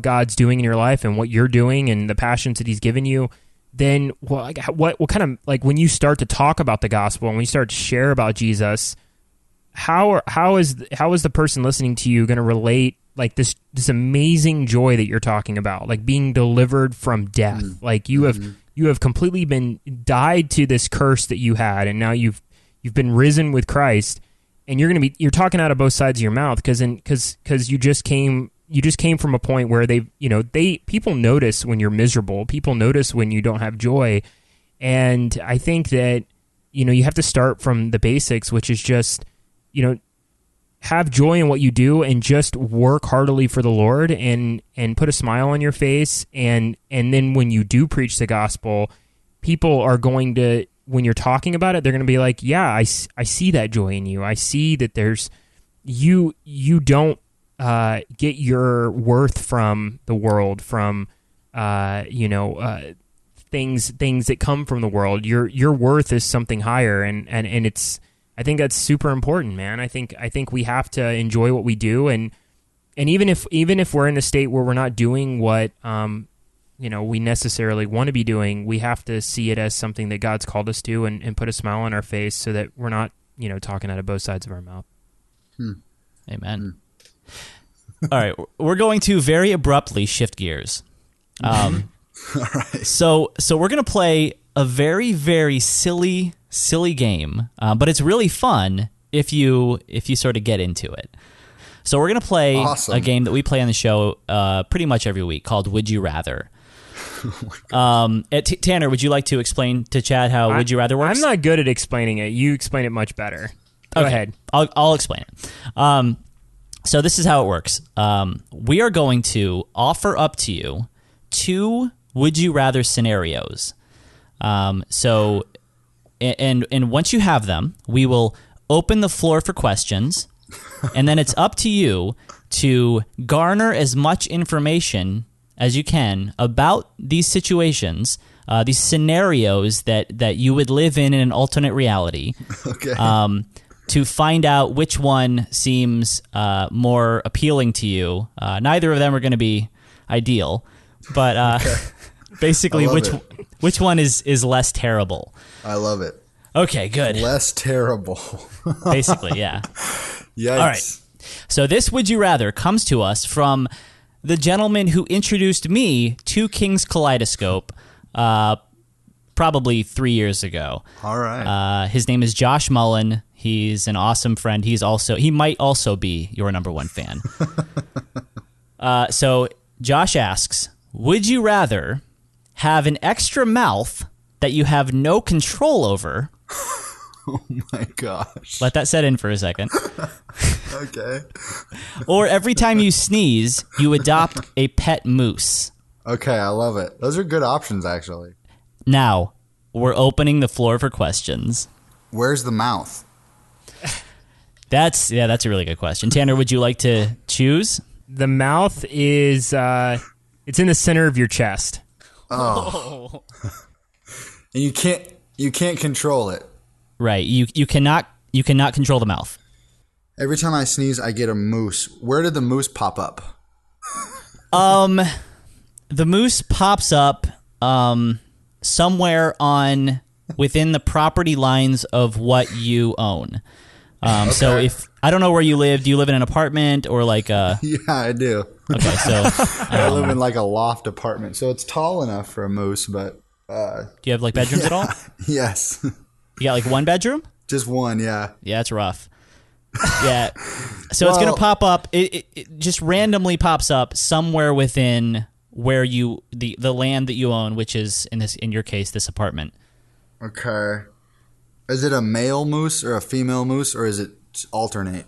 God's doing in your life and what you're doing and the passions that He's given you, then what kind of, like, when you start to talk about the gospel and when you start to share about Jesus, how is the person listening to you going to relate like this amazing joy that you're talking about, like being delivered from death? Like you have completely been died to this curse that you had, and now you've been risen with Christ, and you're talking out of both sides of your mouth because you just came from a point where people notice when you're miserable, people notice when you don't have joy, and I think that you have to start from the basics, which is just have joy in what you do and just work heartily for the Lord and put a smile on your face. And then when you do preach the gospel, people are going to, when you're talking about it, they're going to be like, yeah, I see that joy in you. I see that there's, you don't get your worth from the world, from, things that come from the world. Your worth is something higher. And it's, I think that's super important, man. I think we have to enjoy what we do, and even if we're in a state where we're not doing what we necessarily want to be doing, we have to see it as something that God's called us to, and put a smile on our face so that we're not talking out of both sides of our mouth. Amen. All right, we're going to very abruptly shift gears. All right. So we're going to play a very, very silly game, but it's really fun if you sort of get into it. So we're going to play a game that we play on the show pretty much every week called Would You Rather. Tanner, would you like to explain to Chad how Would You Rather works? I'm not good at explaining it. You explain it much better. Go ahead. I'll explain it. So this is how it works. We are going to offer up to you 2 Would You Rather scenarios. And once you have them, we will open the floor for questions, and then it's up to you to garner as much information as you can about these situations, these scenarios that you would live in an alternate reality. Okay. To find out which one seems more appealing to you. Neither of them are going to be ideal, but basically which one is less terrible. I love it. Okay, good. Less terrible. Basically, yeah. Yikes. All right. So this Would You Rather comes to us from the gentleman who introduced me to King's Kaleidoscope probably 3 years ago. All right. His name is Josh Mullen. He's an awesome friend. He might also be your number one fan. So Josh asks, would you rather have an extra mouth that you have no control over? Oh my gosh. Let that set in for a second. Okay. Or every time you sneeze, you adopt a pet moose. Okay, I love it. Those are good options, actually. Now, we're opening the floor for questions. Where's the mouth? That's a really good question. Tanner, would you like to choose? The mouth is it's in the center of your chest. Oh. And you can't control it. Right. You cannot control the mouth. Every time I sneeze, I get a moose. Where did the moose pop up? The moose pops up somewhere within the property lines of what you own. Okay. So if I don't know where you live, do you live in an apartment or like a? Yeah, I do. Okay, so I live in like a loft apartment, so it's tall enough for a moose, but do you have like bedrooms at all? Yes. You got like one bedroom? Just one, yeah. Yeah, it's rough. Yeah. So it's going to pop up. It just randomly pops up somewhere within where the land that you own, which is in your case, this apartment. Okay. Is it a male moose or a female moose, or is it alternate?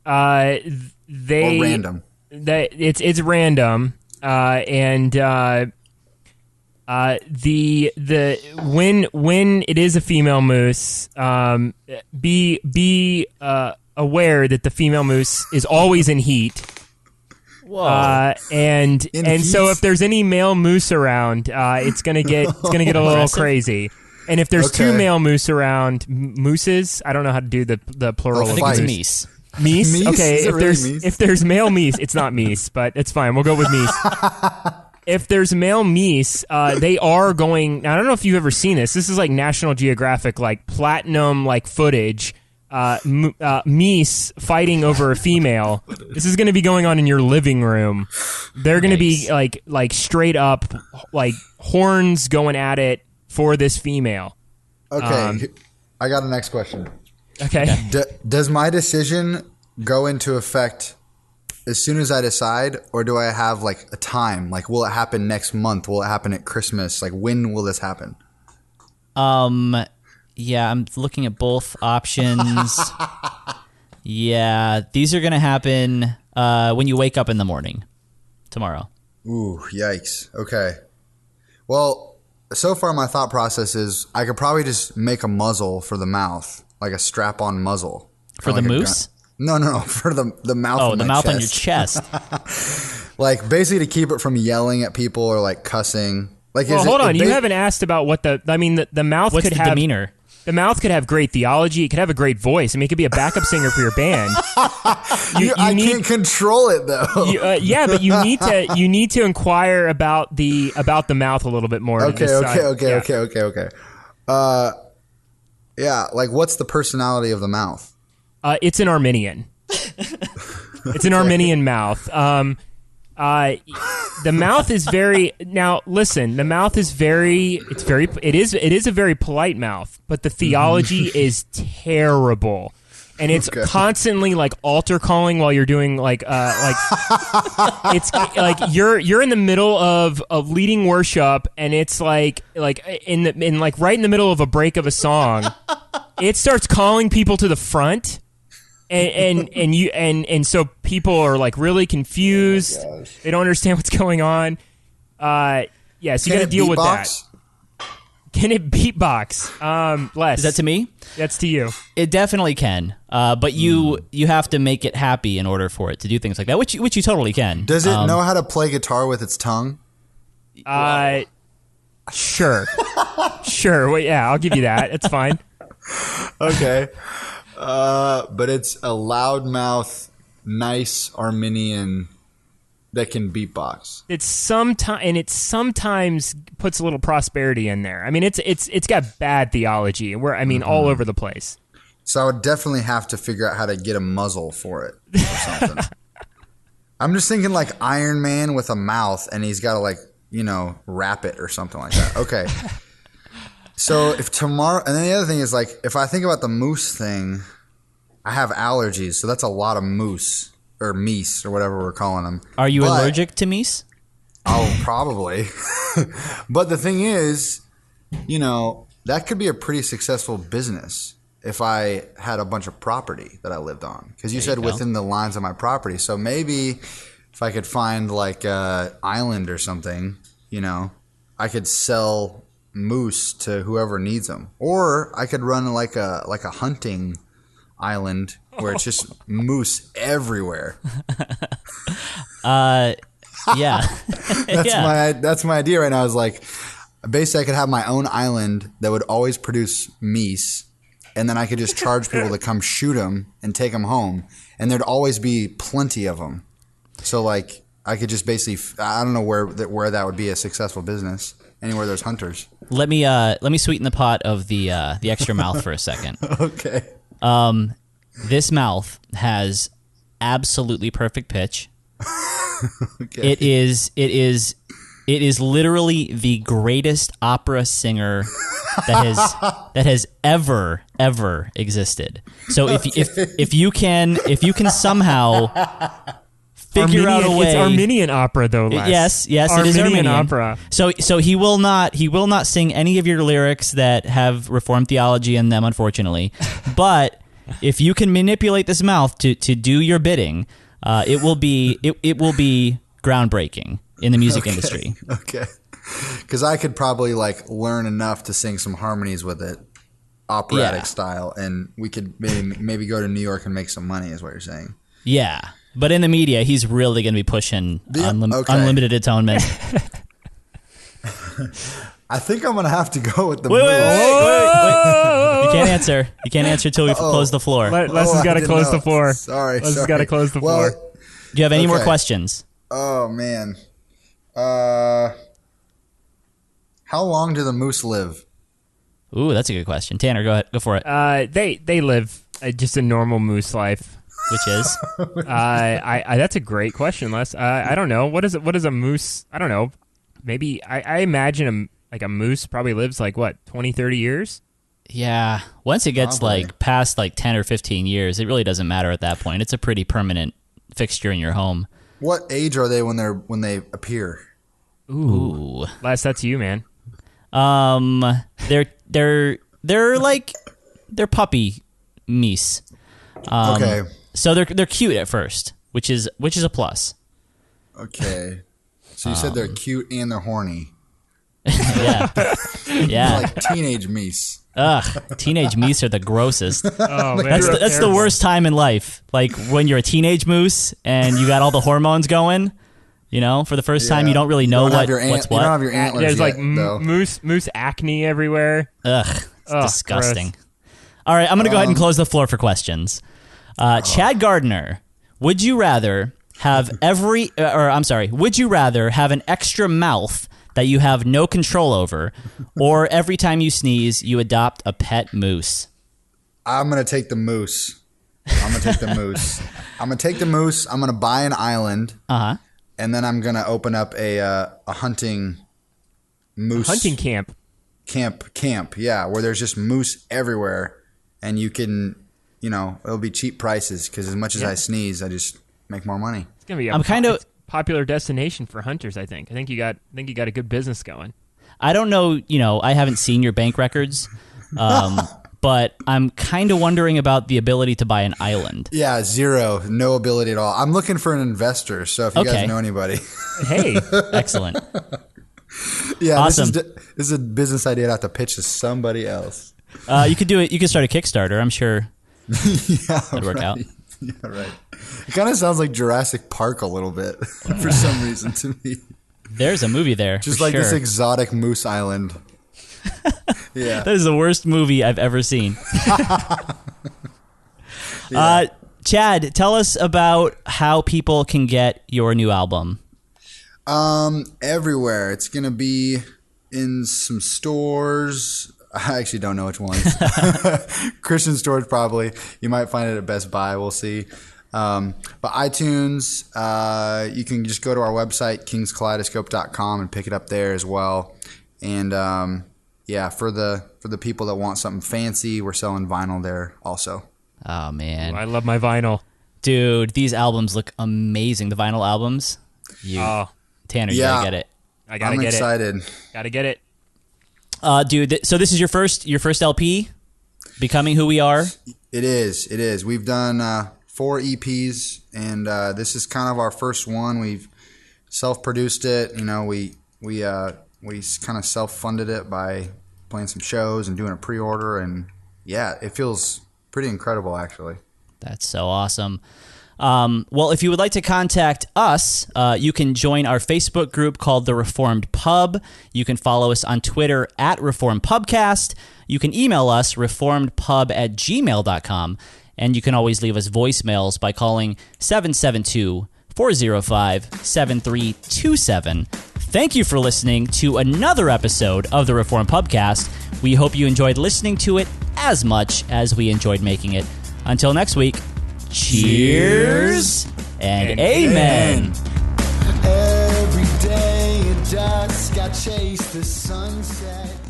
Or random. It's random. And when it is a female moose, be aware that the female moose is always in heat. Whoa. And so if there's any male moose around, it's gonna get a little crazy. And if there's two male moose around, mooses, I don't know how to do the plural. I think it's meese. Meese? Okay, If there's male meese, it's not meese, but it's fine. We'll go with meese. If there's male meese, they are going. Now, I don't know if you've ever seen this. This is like National Geographic, like platinum, like footage. Meese fighting over a female. This is going to be going on in your living room. They're going to be like straight up, like horns going at it for this female. Okay, I got the next question. Okay. Does my decision go into effect as soon as I decide, or do I have like a time? Like, will it happen next month? Will it happen at Christmas? Like, when will this happen? Yeah, I'm looking at both options. Yeah, these are going to happen when you wake up in the morning tomorrow. Ooh, yikes. Okay. Well, so far my thought process is I could probably just make a muzzle for the mouth, like a strap-on muzzle. For the moose? No, for the mouth. Oh, the mouth chest. on your chest. Like, basically to keep it from yelling at people or like cussing. Like, well, hold on. You haven't asked about what the mouth What's could the have. demeanor? The mouth could have great theology. It could have a great voice. I mean, it could be a backup singer for your band. I can't control it though. Yeah, but you need to inquire about the mouth a little bit more. Okay. Yeah, like, what's the personality of the mouth? It's an Arminian. It's an Arminian mouth. The mouth is very. Now, listen. The mouth is very. It is a very polite mouth, but the theology is terrible, and it's constantly like altar calling while you're doing like it's like you're in the middle of leading worship, and it's like right in the middle of a break of a song, it starts calling people to the front. And so people are like really confused. Oh, they don't understand what's going on. So you got to deal with that. Can it beatbox? Les. Is that to me? That's to you. It definitely can. But you have to make it happy in order for it to do things like that, which you totally can. Does it know how to play guitar with its tongue? Sure. Sure. Well, yeah, I'll give you that. It's fine. Okay. But it's a loudmouth, nice Arminian that can beatbox. It sometimes puts a little prosperity in there. I mean, it's got bad theology. All over the place. So I would definitely have to figure out how to get a muzzle for it or something. I'm just thinking like Iron Man with a mouth, and he's got to wrap it or something like that. Okay. So if tomorrow, and then the other thing is, like, if I think about the moose thing, I have allergies, so that's a lot of moose or meese or whatever we're calling them. Are you allergic to meese? Oh, probably. But the thing is, that could be a pretty successful business if I had a bunch of property that I lived on. Because you said within the lines of my property. So maybe if I could find like an island or something, I could sell moose to whoever needs them, or I could run like a hunting island where it's just moose everywhere. Yeah. That's my idea right now. Is like basically I could have my own island that would always produce meese, and then I could just charge people to come shoot them and take them home, and there'd always be plenty of them. So like I could just basically, I don't know where that would be a successful business. Anywhere there's hunters. Let me sweeten the pot of the extra mouth for a second. Okay. This mouth has absolutely perfect pitch. Okay. It is literally the greatest opera singer that has ever existed. So if you can somehow figure out a way. It's Armenian opera, though. Les. Yes, Armenian it is Armenian opera. So he will not sing any of your lyrics that have Reformed theology in them, unfortunately. But if you can manipulate this mouth to do your bidding, it will be groundbreaking in the music industry. Okay. Because I could probably like learn enough to sing some harmonies with it, operatic style, and we could maybe go to New York and make some money. Is what you're saying? Yeah. But in the media, he's really going to be pushing unlimited atonement. I think I'm going to have to go with the wait. You can't answer. You can't answer until we close the floor. Les has got to close the floor. Sorry. Les has got to close the floor. Do you have any more questions? Oh, man. How long do the moose live? Ooh, that's a good question. Tanner, go ahead. Go for it. They live just a normal moose life. Which is? That's a great question, Les. I don't know. What is a moose? I don't know. Maybe I imagine a moose probably lives like what, 20, 30 years? Yeah. Once it gets like past like 10 or 15 years, it really doesn't matter at that point. It's a pretty permanent fixture in your home. What age are they when they appear? Ooh. Les, that's you, man. They're puppy meese. Okay. So they're cute at first, which is a plus. Okay. So you said they're cute and they're horny. Yeah. Yeah. Like teenage meese. Ugh, teenage meese are the grossest. Oh, man, That's the worst time in life. Like when you're a teenage moose and you got all the hormones going. You know, for the first time, you don't really know what's what. You don't have your antlers There's like yet, moose acne everywhere. Ugh, it's disgusting. Gross. All right, I'm going to go ahead and close the floor for questions. Chad Gardner, would you rather have would you rather have an extra mouth that you have no control over, or every time you sneeze, you adopt a pet moose? I'm going to take the moose. I'm going to take the moose. I'm going to buy an island. Uh-huh. And then I'm going to open up a hunting moose. Hunting camp. Camp, yeah, where there's just moose everywhere. And you can, it'll be cheap prices because as much as I sneeze, I just make more money. It's going to be a popular destination for hunters, I think. I think you got a good business going. I don't know, I haven't seen your bank records. But I'm kind of wondering about the ability to buy an island. Yeah, zero. No ability at all. I'm looking for an investor, so if you guys know anybody. Hey. Excellent. Yeah, awesome. This is a business idea I have to pitch to somebody else. You could do it. You could start a Kickstarter. I'm sure that'd work out. Yeah, right. It kind of sounds like Jurassic Park a little bit for some reason to me. There's a movie there. Just like this exotic moose island. Yeah, that is the worst movie I've ever seen. Chad, tell us about how people can get your new album. Everywhere. It's gonna be in some stores. I actually don't know which ones. Christian stores probably. You might find it at Best Buy. We'll see. But iTunes, you can just go to our website, kingskaleidoscope.com, and pick it up there as well. And for the people that want something fancy, we're selling vinyl there also. Oh, man. Ooh, I love my vinyl. Dude, these albums look amazing. The vinyl albums. Tanner, you gotta get it. I gotta get excited. it. Gotta get it. Dude, so this is your first LP? Becoming Who We Are? It is. We've done 4 EPs, and this is kind of our first one. We've self-produced it. We we kind of self-funded it by playing some shows and doing a pre-order, and yeah, it feels pretty incredible, actually. That's so awesome. Well, if you would like to contact us, you can join our Facebook group called The Reformed Pub. You can follow us on Twitter at Reformed Pubcast. You can email us, reformedpub@gmail.com. And you can always leave us voicemails by calling 772-405-7327. Thank you for listening to another episode of the Reformed Pubcast. We hope you enjoyed listening to it as much as we enjoyed making it. Until next week, cheers and amen. Every day at dusk I chase the sunset.